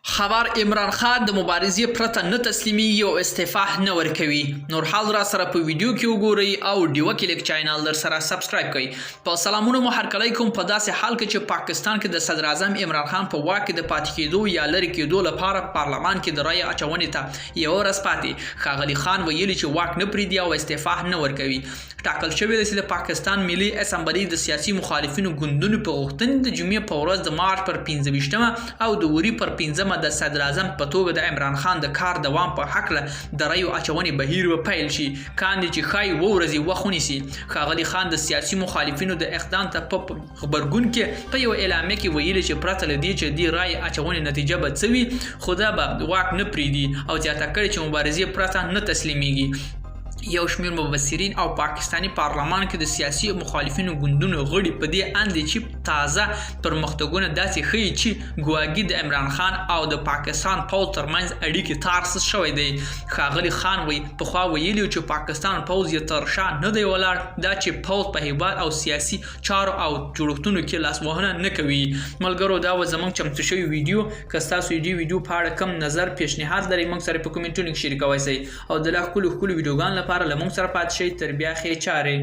خبر عمران خان د مبارزې پرته نه تسلیمیږي او استعفا نه ورکوي. نور حال را سره په ویډیو کې وګورئ او ډیو کلیک چینل در سره سبسکرایب کړئ. په سلامونه مو هرکلی کوم په داسې حال کې چې پاکستان کې د صدر اعظم عمران خان په واک کې د پاتې کېدو یا لرې کېدو لپاره پارلمان کې د رایې اچونې ته یو ورځ پاتې. ښاغلي خان ویلي چې واک نه پرېږدي او استعفا نه ورکوي. ټاکل شوې ده چې د پاکستان ملي اسمبلي د سیاسي مخالفینو ګوندونو په غوښتنې د جمعې په ورځ د مارچ پر 25 او د وري پر 5 د صدر اعظم په توګه د عمران خان د کار دوام په حق له د رایو اچونې بهیر وپیل شي، کاندي چې ښایي اووه ورځې وخت ونیسي. ښاغلي خان د سیاسي مخالفینو د اقدام ته په غبرګون کې په یو اعلامیه کې ویلي چې پرته له دې چې د رایې اچونې نتیجه به څه وي، خو دا به واک نه پرېږدي او زیاته کړې چې مبارزې پرته نه تسلیمیږي. یو شمېر مبصرین او پاکستانی پارلمان کې د سیاسي مخالفینو ګوندونو غړي په دې اند دي چې تازه پرمختګونه داسې ښیي چې ګواګي د عمران خان او د پاکستان پوځ ترمنځ اړیکې تارسس شوی دی. ښاغلي خان پخوا ویلي چې پاکستان پوځ یې تر شا نه دی ولاړ، دا چې پوځ په هیواد او سیاسي چارو او جوړښتونو کې لاسوهنه نه کوي. ملګرو، دا و زموږ چمتو شوی ویډیو. که ستاسو دې ویډیو په اړه کم نظر پیشنهاد لرئ، موږ سره په کومنټونو کې شریکولی شئ او د لا ښکلو ویډیوګانو لپاره له موږ سره پاتې شئ. تر بیا ښې چارې.